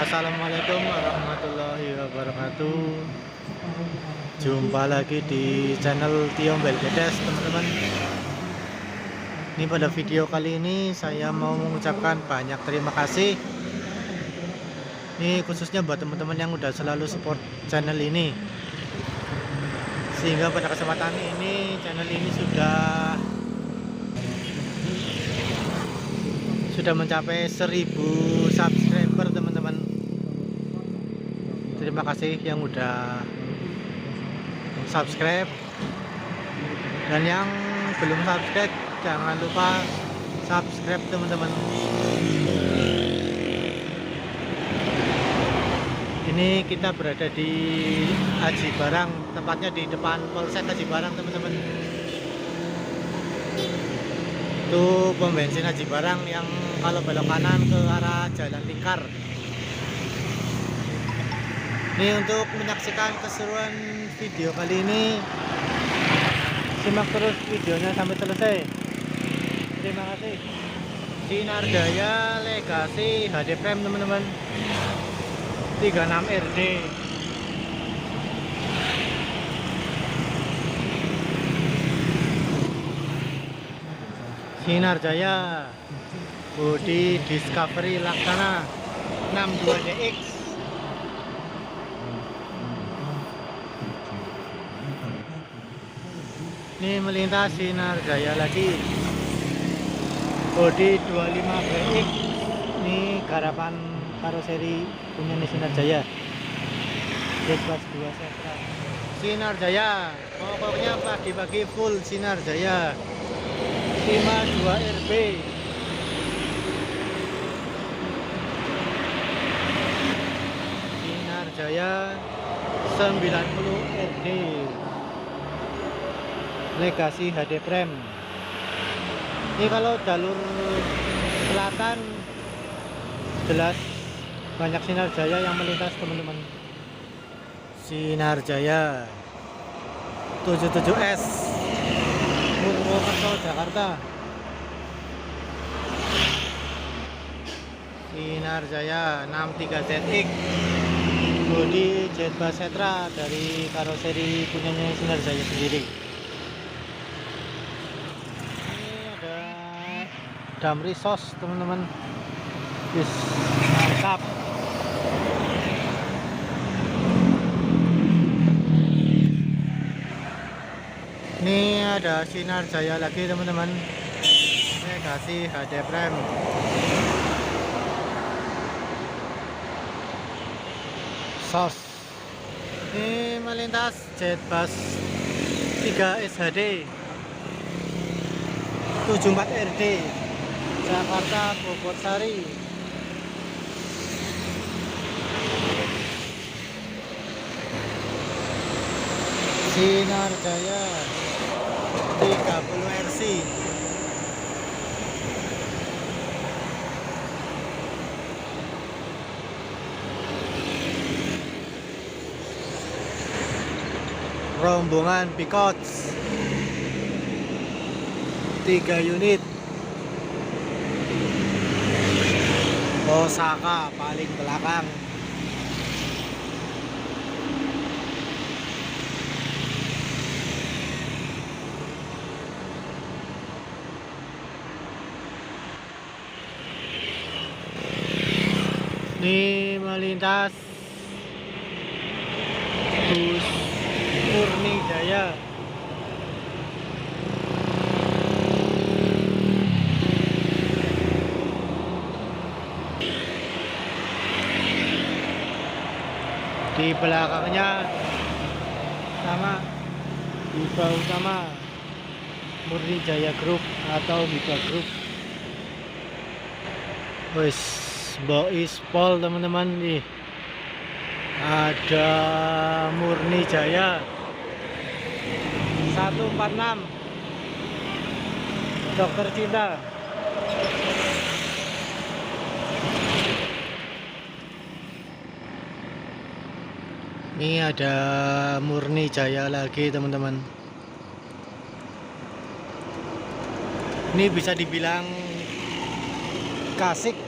Assalamualaikum warahmatullahi wabarakatuh. Jumpa lagi di channel Tio Belgedes, teman-teman. Ini pada video kali ini saya mau mengucapkan banyak terima kasih. Ini khususnya buat teman-teman yang udah selalu support channel ini. Sehingga pada kesempatan ini channel ini sudah mencapai 1000 subscriber, teman-teman. Terima kasih yang udah subscribe, dan yang belum subscribe jangan lupa subscribe, teman-teman. Ini kita berada di Aji Barang, tempatnya di depan Polsek Aji Barang, teman-teman. Itu pom bensin Aji Barang yang kalau belok kanan ke arah Jalan Lingkar. Ini untuk menyaksikan keseruan video kali ini, simak terus videonya sampai selesai. Terima kasih. Sinar Jaya Legacy HD Prime, teman-teman, 36 RD. Sinar Jaya bodi Discovery Laksana 62DX. Ini melintas Sinar Jaya lagi bodi 25BX. Ini garapan karoseri punya Sinar Jaya, J-Class 2 Setra. Sinar Jaya pokoknya pagi-pagi full Sinar Jaya 52RB. Sinar Jaya 90RD Legacy HD Prime. Ini kalau jalur selatan jelas banyak Sinar Jaya yang melintas, teman-teman. Sinar Jaya 77S Purwokerto, Jakarta. Sinar Jaya 63ZX bodi J-Class Setra dari karoseri punyanya Sinar Jaya sendiri. Damri sos, teman-teman. Bis mantap. Ini ada Sinar Jaya lagi, teman-teman, Legacy HD Prime. Sos ini melintas Jetbus 3 SHD 74RD Jakarta Bogor Sari. Sinar Jaya 30RC rombongan Pikots 3 unit. Osaka paling belakang. Ini melintas bus Murni Jaya di belakangnya sama Hiba Utama Murni Jaya Group atau Hiba Group. Wes Bois Pol, teman-teman. Nih ada Murni Jaya 146 Dokter Cinta. Ini ada Murni Jaya lagi, teman-teman. Ini bisa dibilang klasik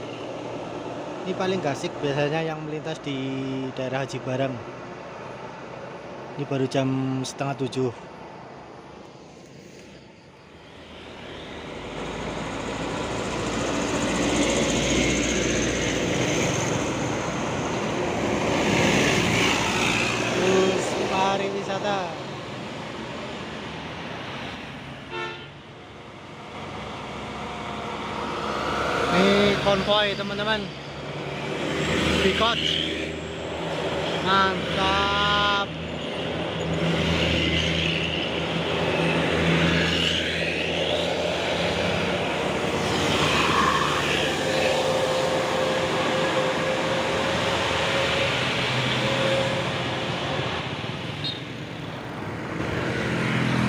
Ini paling gasik biasanya yang melintas di daerah Haji Barang. Ini baru jam setengah 7. Terus pariwisata. Ini konvoy teman-teman. Pikot. Mantap.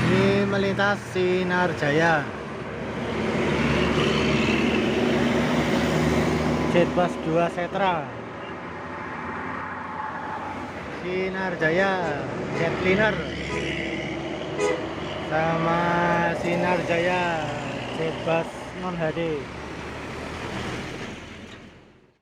Ini melintas Sinar Jaya. Jetbus 2 Setra. Sinar Jaya, Jetliner. Sama Sinar Jaya, Jetbus non HD.